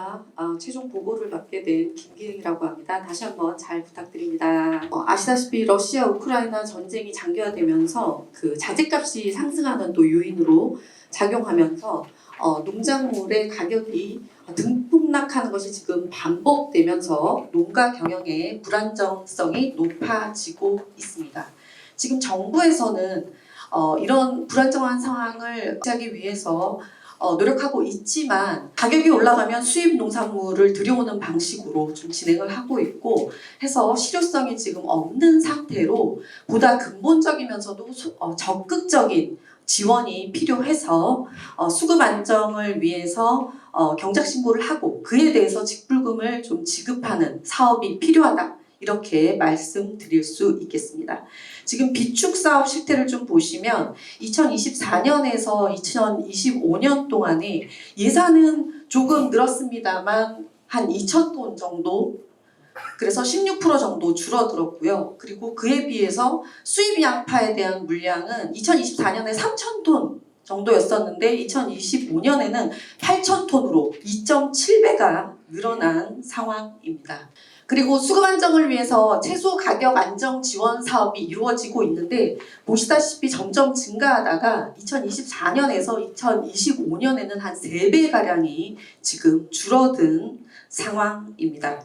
저희가 최종 보고를 맡게 된 김기흥이라고 합니다. 다시 한번 잘 부탁드립니다. 아시다시피 러시아 우크라이나 전쟁이 장기화되면서 그 자재값이 상승하는 또 요인으로 작용하면서 농작물의 가격이 등폭락하는 것이 지금 반복되면서 농가 경영의 불안정성이 높아지고 있습니다. 지금 정부에서는 이런 불안정한 상황을 피하기 위해서 노력하고 있지만 가격이 올라가면 수입 농산물을 들여오는 방식으로 좀 진행을 하고 있고 해서 실효성이 지금 없는 상태로 보다 근본적이면서도 적극적인 지원이 필요해서 수급 안정을 위해서 경작 신고를 하고 그에 대해서 직불금을 좀 지급하는 사업이 필요하다. 이렇게 말씀드릴 수 있겠습니다. 지금 비축사업 실태를 좀 보시면 2024년에서 2025년 동안에 예산은 조금 늘었습니다만 한 2,000톤 정도, 그래서 16% 정도 줄어들었고요. 그리고 그에 비해서 수입 양파에 대한 물량은 2024년에 3,000톤 정도였었는데 2025년에는 8,000톤으로 2.7배가 늘어난 상황입니다. 그리고 수급 안정을 위해서 채소 가격 안정 지원 사업이 이루어지고 있는데 보시다시피 점점 증가하다가 2024년에서 2025년에는 한 3배가량이 지금 줄어든 상황입니다.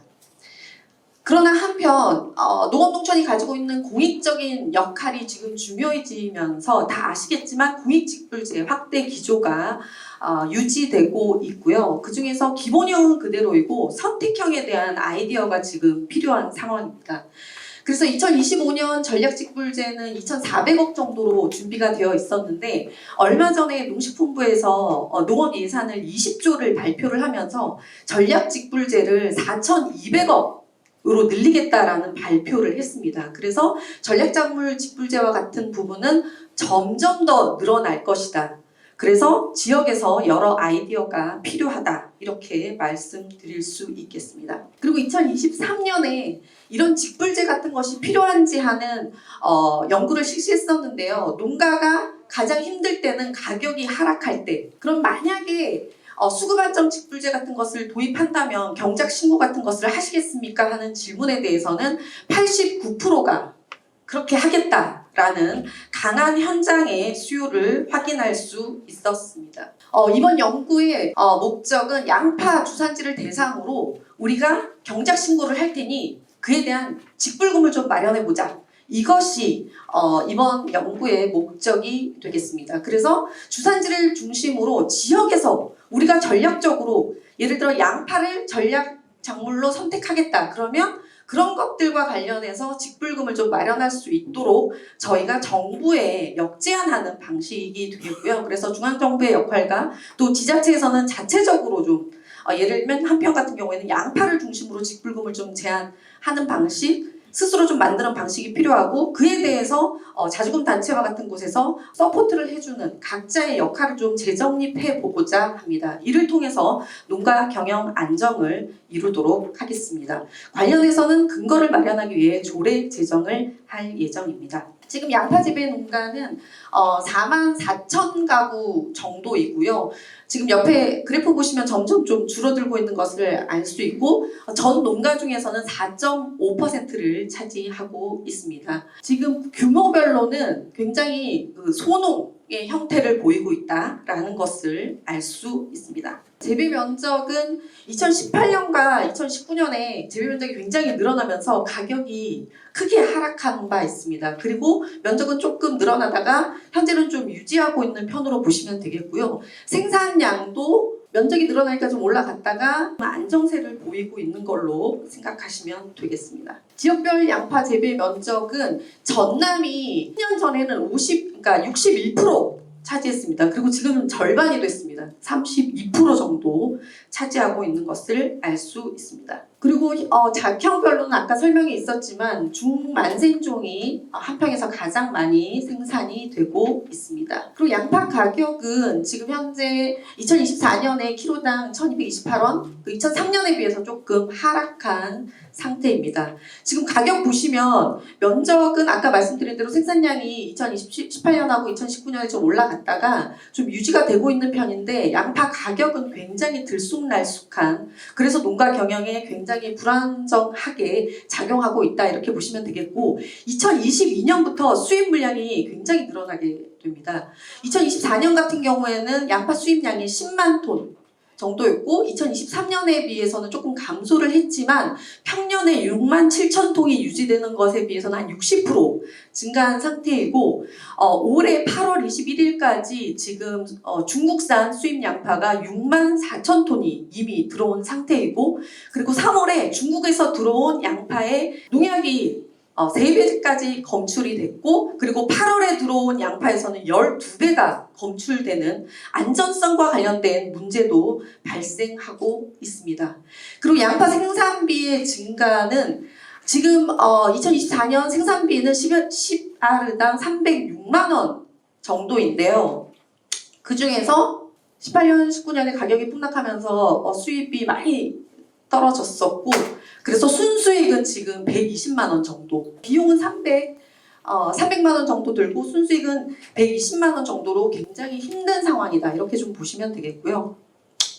그러나 한편 농업농촌이 가지고 있는 공익적인 역할이 지금 중요해지면서 다 아시겠지만 공익직불제 확대 기조가 유지되고 있고요. 그 중에서 기본형은 그대로이고 선택형에 대한 아이디어가 지금 필요한 상황입니다. 그래서 2025년 전략직불제는 2,400억 정도로 준비가 되어 있었는데 얼마 전에 농식품부에서 농업 예산을 20조를 발표를 하면서 전략직불제를 4,200억 으로 늘리겠다라는 발표를 했습니다. 그래서 전략작물 직불제와 같은 부분은 점점 더 늘어날 것이다. 그래서 지역에서 여러 아이디어가 필요하다. 이렇게 말씀드릴 수 있겠습니다. 그리고 2023년에 이런 직불제 같은 것이 필요한지 하는 연구를 실시했었는데요. 농가가 가장 힘들 때는 가격이 하락할 때. 그럼 만약에 수급 안정 직불제 같은 것을 도입한다면 경작 신고 같은 것을 하시겠습니까? 하는 질문에 대해서는 89%가 그렇게 하겠다라는 강한 현장의 수요를 확인할 수 있었습니다. 이번 연구의 목적은 양파 주산지를 대상으로 우리가 경작 신고를 할 테니 그에 대한 직불금을 좀 마련해보자. 이것이 이번 연구의 목적이 되겠습니다. 그래서 주산지를 중심으로 지역에서 우리가 전략적으로 예를 들어 양파를 전략 작물로 선택하겠다. 그러면 그런 것들과 관련해서 직불금을 좀 마련할 수 있도록 저희가 정부에 역제안하는 방식이 되겠고요. 그래서 중앙정부의 역할과 또 지자체에서는 자체적으로 좀 예를 들면 한평 같은 경우에는 양파를 중심으로 직불금을 좀 제한하는 방식 스스로 좀 만드는 방식이 필요하고 그에 대해서 자주금 단체와 같은 곳에서 서포트를 해주는 각자의 역할을 좀 재정립해 보고자 합니다. 이를 통해서 농가 경영 안정을 이루도록 하겠습니다. 관련해서는 근거를 마련하기 위해 조례 제정을 할 예정입니다. 지금 양파 재배 농가는 44,000가구 정도이고요. 지금 옆에 그래프 보시면 점점 좀 줄어들고 있는 것을 알 수 있고 전 농가 중에서는 4.5%를 차지하고 있습니다. 지금 규모별로는 굉장히 소농의 형태를 보이고 있다라는 것을 알 수 있습니다. 재배 면적은 2018년과 2019년에 재배 면적이 굉장히 늘어나면서 가격이 크게 하락한 바 있습니다. 그리고 면적은 조금 늘어나다가 현재는 좀 유지하고 있는 편으로 보시면 되겠고요. 생산량도 면적이 늘어나니까 좀 올라갔다가 안정세를 보이고 있는 걸로 생각하시면 되겠습니다. 지역별 양파 재배 면적은 전남이 10년 전에는 61% 차지했습니다. 그리고 지금은 절반이 됐습니다. 32% 정도 차지하고 있는 것을 알 수 있습니다. 그리고 작형별로는 아까 설명이 있었지만 중만센종이 한평에서 가장 많이 생산이 되고 있습니다. 그리고 양파 가격은 지금 현재 2024년에 키로당 1228원, 2003년에 비해서 조금 하락한 상태입니다. 지금 가격 보시면 면적은 아까 말씀드린 대로 생산량이 2018년하고 2019년에 좀 올라갔다가 좀 유지가 되고 있는 편인데 양파 가격은 굉장히 들쑥날쑥한, 그래서 농가 경영에 굉장히 불안정하게 작용하고 있다 이렇게 보시면 되겠고, 2022년부터 수입 물량이 굉장히 늘어나게 됩니다. 2024년 같은 경우에는 양파 수입량이 10만 톤 정도였고 2023년에 비해서는 조금 감소를 했지만 평년에 6만 7천 통이 유지되는 것에 비해서는 한 60% 증가한 상태이고, 올해 8월 21일까지 지금 중국산 수입 양파가 6만 4천 톤이 이미 들어온 상태이고, 그리고 3월에 중국에서 들어온 양파의 농약이 3배까지 검출이 됐고, 그리고 8월에 들어온 양파에서는 12배가 검출되는 안전성과 관련된 문제도 발생하고 있습니다. 그리고 양파 생산비의 증가는 지금 2024년 생산비는 10아르당 306만 원 정도인데요. 그 중에서 18년, 19년에 가격이 폭락하면서 수입이 많이 떨어졌었고, 그래서 순수익은 지금 120만 원 정도, 비용은 300만 원 정도 들고 순수익은 120만 원 정도로 굉장히 힘든 상황이다 이렇게 좀 보시면 되겠고요.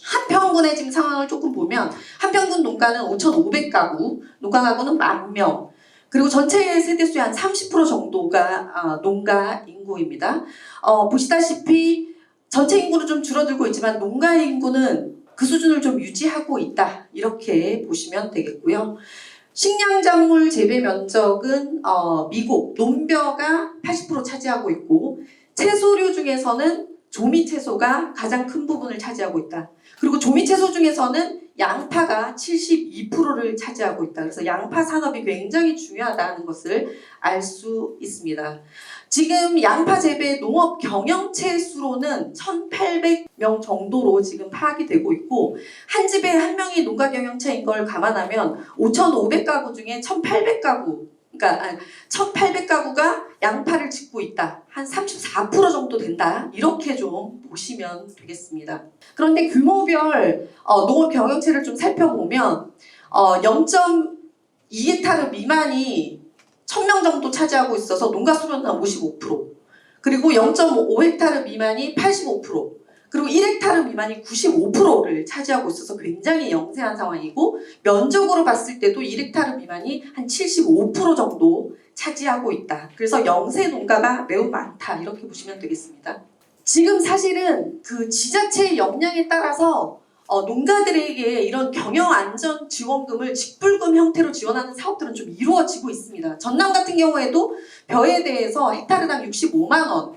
한평군의 지금 상황을 조금 보면 한평군 농가는 5,500가구, 농가가구는 10,000명, 그리고 전체 세대수의 한 30% 정도가 농가 인구입니다. 보시다시피 전체 인구는 좀 줄어들고 있지만 농가 인구는 그 수준을 좀 유지하고 있다 이렇게 보시면 되겠고요. 식량작물 재배 면적은 미국 논벼가 80% 차지하고 있고, 채소류 중에서는 조미채소가 가장 큰 부분을 차지하고 있다. 그리고 조미채소 중에서는 양파가 72%를 차지하고 있다. 그래서 양파 산업이 굉장히 중요하다는 것을 알 수 있습니다. 지금 양파 재배 농업 경영체 수로는 1,800명 정도로 지금 파악이 되고 있고, 한 집에 한 명이 농가 경영체인 걸 감안하면 5,500가구 중에 1,800가구, 그러니까 1,800가구가 양파를 짓고 있다. 한 34% 정도 된다. 이렇게 좀 보시면 되겠습니다. 그런데 규모별 농업 경영체를 좀 살펴보면 0.2헥타르 미만이 1,000명 정도 차지하고 있어서 농가 수로는 한 55%, 그리고 0.5헥타르 미만이 85%, 그리고 1헥타르 미만이 95%를 차지하고 있어서 굉장히 영세한 상황이고, 면적으로 봤을 때도 1헥타르 미만이 한 75% 정도 차지하고 있다. 그래서 영세 농가가 매우 많다 이렇게 보시면 되겠습니다. 지금 사실은 그 지자체의 역량에 따라서 농가들에게 이런 경영안전지원금을 직불금 형태로 지원하는 사업들은 좀 이루어지고 있습니다. 전남 같은 경우에도 벼에 대해서 헥타르당 65만 원,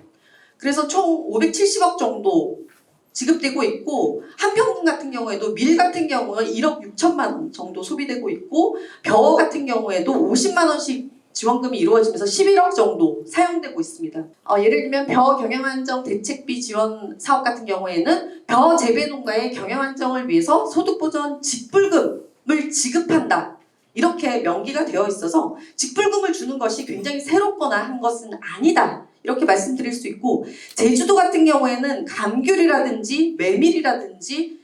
그래서 총 570억 정도 지급되고 있고, 한평군 같은 경우에도 밀 같은 경우는 1억 6천만 원 정도 소비되고 있고, 벼 같은 경우에도 50만 원씩 지원금이 이루어지면서 11억 정도 사용되고 있습니다. 예를 들면 벼 경영안정 대책비 지원 사업 같은 경우에는 벼 재배 농가의 경영안정을 위해서 소득보전 직불금을 지급한다. 이렇게 명기가 되어 있어서 직불금을 주는 것이 굉장히 새롭거나 한 것은 아니다. 이렇게 말씀드릴 수 있고, 제주도 같은 경우에는 감귤이라든지 메밀이라든지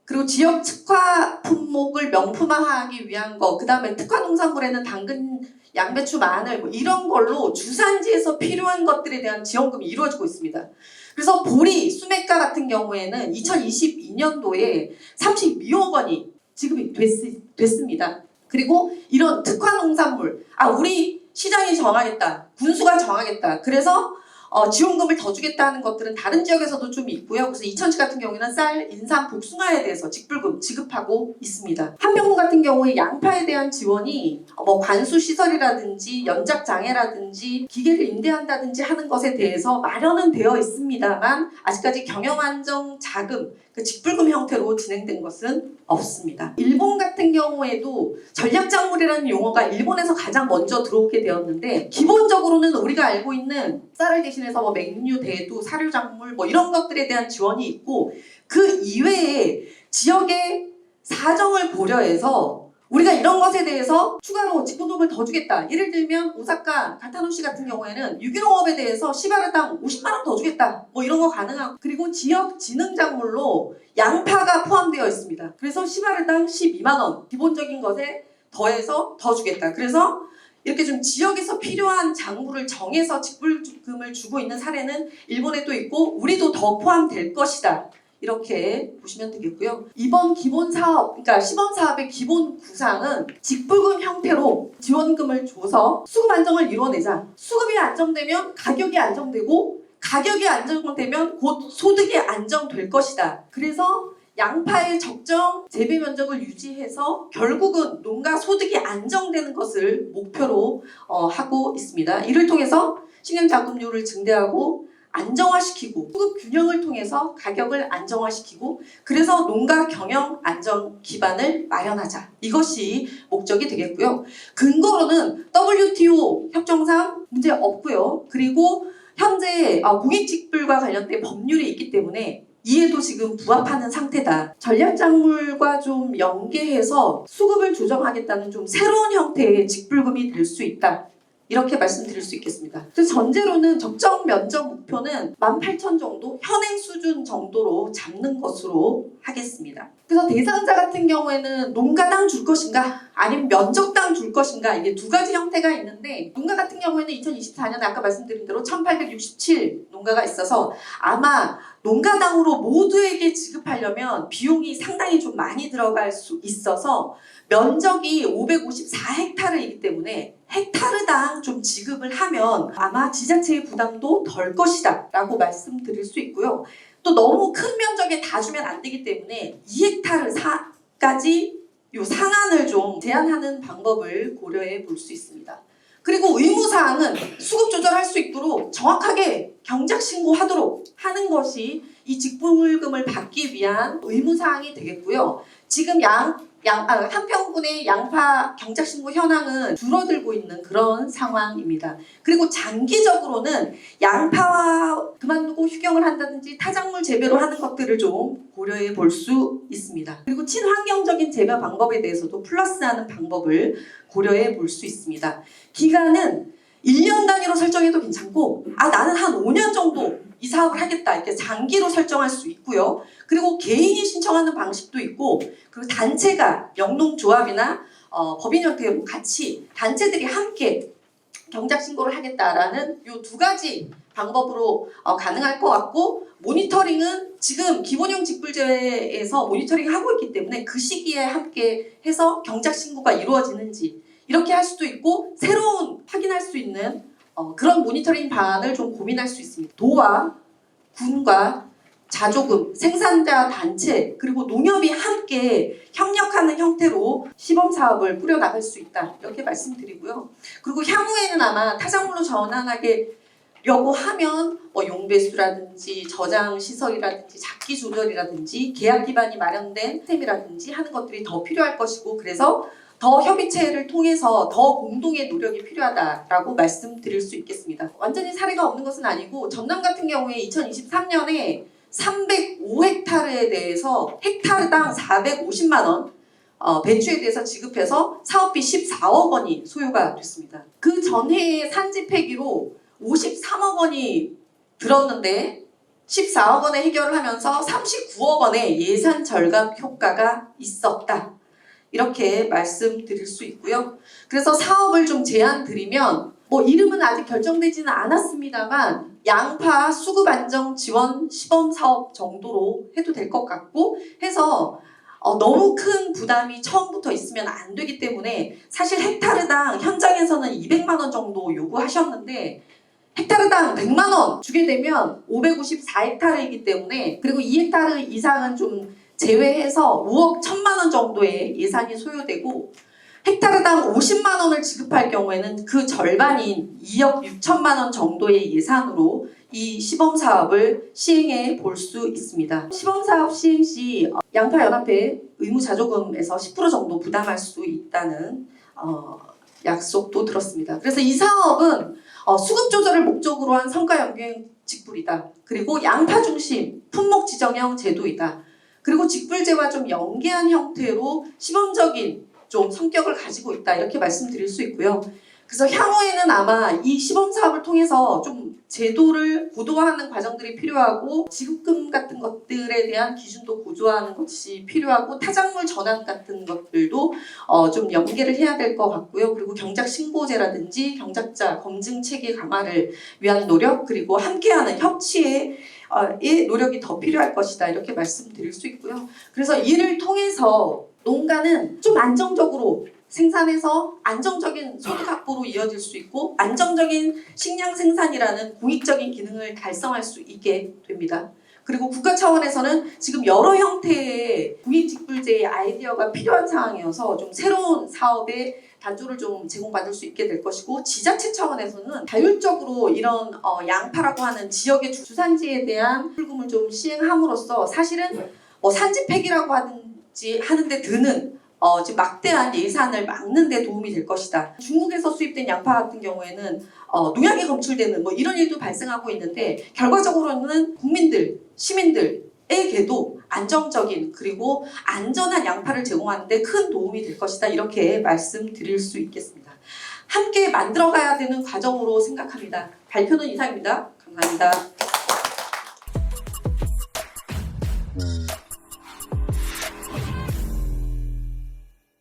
그리고 지역 특화 품목을 명품화하기 위한 거, 그 다음에 특화 농산물에는 당근, 양배추, 마늘 뭐 이런 걸로 주산지에서 필요한 것들에 대한 지원금이 이루어지고 있습니다. 그래서 보리, 수맥가 같은 경우에는 2022년도에 32억 원이 지급이 됐습니다. 그리고 이런 특화 농산물, 우리 시장이 정하겠다, 군수가 정하겠다, 그래서 지원금을 더 주겠다는 것들은 다른 지역에서도 좀 있고요. 그래서 이천시 같은 경우에는 쌀, 인삼, 복숭아에 대해서 직불금 지급하고 있습니다. 한평군 같은 경우에 양파에 대한 지원이 관수 시설이라든지 연작 장애라든지 기계를 임대한다든지 하는 것에 대해서 마련은 되어 있습니다만 아직까지 경영안정 자금, 그 직불금 형태로 진행된 것은 없습니다. 일본 같은 경우에도 전략작물이라는 용어가 일본에서 가장 먼저 들어오게 되었는데, 기본적으로는 우리가 알고 있는 쌀을 대신해서 맹류, 대두, 사료작물 이런 것들에 대한 지원이 있고, 그 이외에 지역의 사정을 고려해서 우리가 이런 것에 대해서 추가로 직불금을 더 주겠다. 예를 들면 오사카 가타노시 같은 경우에는 유기농업에 대해서 시바르당 50만 원 더 주겠다. 뭐 이런 거 가능하고, 그리고 지역 지능 작물로 양파가 포함되어 있습니다. 그래서 시바르당 12만 원 기본적인 것에 더해서 더 주겠다. 그래서 이렇게 좀 지역에서 필요한 작물을 정해서 직불금을 주고 있는 사례는 일본에도 있고 우리도 더 포함될 것이다. 이렇게 보시면 되겠고요. 이번 기본 사업, 그러니까 시범 사업의 기본 구상은 직불금 형태로 지원금을 줘서 수급 안정을 이뤄내자. 수급이 안정되면 가격이 안정되고, 가격이 안정되면 곧 소득이 안정될 것이다. 그래서 양파의 적정 재배 면적을 유지해서 결국은 농가 소득이 안정되는 것을 목표로 하고 있습니다. 이를 통해서 식량자금률을 증대하고 안정화시키고, 수급 균형을 통해서 가격을 안정화시키고, 그래서 농가 경영 안정 기반을 마련하자. 이것이 목적이 되겠고요. 근거로는 WTO 협정상 문제 없고요. 그리고 현재 공익직불과 관련된 법률이 있기 때문에 이에도 지금 부합하는 상태다. 전략작물과 좀 연계해서 수급을 조정하겠다는 좀 새로운 형태의 직불금이 될 수 있다. 이렇게 말씀드릴 수 있겠습니다. 그래서 전제로는 적정 면적 목표는 18,000 정도, 현행 수준 정도로 잡는 것으로 하겠습니다. 그래서 대상자 같은 경우에는 농가당 줄 것인가 아니면 면적당 줄 것인가, 이게 두 가지 형태가 있는데, 농가 같은 경우에는 2024년에 아까 말씀드린 대로 1867 농가가 있어서 아마 농가당으로 모두에게 지급하려면 비용이 상당히 좀 많이 들어갈 수 있어서 면적이 554헥타르이기 때문에 헥타르당 좀 지급을 하면 아마 지자체의 부담도 덜 것이다 라고 말씀드릴 수 있고요. 또 너무 큰 면적에 다 주면 안 되기 때문에 2헥타르까지 요 상한을 좀 제한하는 방법을 고려해 볼 수 있습니다. 그리고 의무사항은 수급 조절할 수 있도록 정확하게 경작 신고하도록 하는 것이 이 직불금을 받기 위한 의무사항이 되겠고요. 지금 한평군의 양파 경작신고 현황은 줄어들고 있는 그런 상황입니다. 그리고 장기적으로는 양파와 그만두고 휴경을 한다든지 타작물 재배로 하는 것들을 좀 고려해 볼 수 있습니다. 그리고 친환경적인 재배 방법에 대해서도 플러스하는 방법을 고려해 볼 수 있습니다. 기간은 1년 단위로 설정해도 괜찮고, 나는 한 5년 정도 이 사업을 하겠다, 이렇게 장기로 설정할 수 있고요. 그리고 개인이 신청하는 방식도 있고, 그리고 단체가 영농조합이나 법인 형태로 같이 단체들이 함께 경작 신고를 하겠다라는 이 두 가지 방법으로 가능할 것 같고, 모니터링은 지금 기본형 직불제에서 모니터링을 하고 있기 때문에 그 시기에 함께 해서 경작 신고가 이루어지는지 이렇게 할 수도 있고, 새로운 확인할 수 있는 그런 모니터링 방안을 좀 고민할 수 있습니다. 도와 군과 자조금, 생산자 단체, 그리고 농협이 함께 협력하는 형태로 시범사업을 꾸려나갈 수 있다, 이렇게 말씀드리고요. 그리고 향후에는 아마 타작물로 전환하려고 하면 용배수라든지 저장시설이라든지 잡기 조절이라든지 계약 기반이 마련된 시스템이라든지 하는 것들이 더 필요할 것이고, 그래서 더 협의체를 통해서 더 공동의 노력이 필요하다라고 말씀드릴 수 있겠습니다. 완전히 사례가 없는 것은 아니고, 전남 같은 경우에 2023년에 305헥타르에 대해서 헥타르당 450만 원 배추에 대해서 지급해서 사업비 14억 원이 소요가 됐습니다. 그 전해의 산지 폐기로 53억 원이 들었는데 14억 원의 해결을 하면서 39억 원의 예산 절감 효과가 있었다, 이렇게 말씀드릴 수 있고요. 그래서 사업을 좀 제안 드리면, 이름은 아직 결정되지는 않았습니다만 양파 수급 안정 지원 시범 사업 정도로 해도 될 것 같고, 해서 너무 큰 부담이 처음부터 있으면 안 되기 때문에, 사실 헥타르당 현장에서는 200만 원 정도 요구하셨는데 헥타르당 100만 원 주게 되면 554헥타르이기 때문에, 그리고 2헥타르 이상은 좀 제외해서 5억 1천만 원 정도의 예산이 소요되고, 헥타르당 50만 원을 지급할 경우에는 그 절반인 2억 6천만 원 정도의 예산으로 이 시범사업을 시행해 볼 수 있습니다. 시범사업 시행 시 양파연합회 의무자조금에서 10% 정도 부담할 수 있다는 약속도 들었습니다. 그래서 이 사업은 수급 조절을 목적으로 한 성과연계형 직불이다. 그리고 양파 중심 품목 지정형 제도이다. 그리고 직불제와 좀 연계한 형태로 시범적인 좀 성격을 가지고 있다 이렇게 말씀드릴 수 있고요. 그래서 향후에는 아마 이 시범 사업을 통해서 좀 제도를 고도화하는 과정들이 필요하고 지급금 같은 것들에 대한 기준도 고조하는 것이 필요하고 타작물 전환 같은 것들도 좀 연계를 해야 될 것 같고요. 그리고 경작 신고제라든지 경작자 검증 체계 강화를 위한 노력 그리고 함께하는 협치의 노력이 더 필요할 것이다 이렇게 말씀드릴 수 있고요. 그래서 이를 통해서 농가는 좀 안정적으로 생산해서 안정적인 소득 확보로 이어질 수 있고 안정적인 식량 생산이라는 공익적인 기능을 달성할 수 있게 됩니다. 그리고 국가 차원에서는 지금 여러 형태의 공익직불제의 아이디어가 필요한 상황이어서 좀 새로운 사업에 단조를 좀 제공받을 수 있게 될 것이고 지자체 차원에서는 자율적으로 이런 양파라고 하는 지역의 주산지에 대한 출금을 좀 시행함으로써 사실은 산지폐기라고 하는데 드는 지금 막대한 예산을 막는 데 도움이 될 것이다. 중국에서 수입된 양파 같은 경우에는 농약이 검출되는 이런 일도 발생하고 있는데 결과적으로는 국민들, 시민들에게도 안정적인 그리고 안전한 양파를 제공하는 데 큰 도움이 될 것이다. 이렇게 말씀드릴 수 있겠습니다. 함께 만들어가야 되는 과정으로 생각합니다. 발표는 이상입니다. 감사합니다.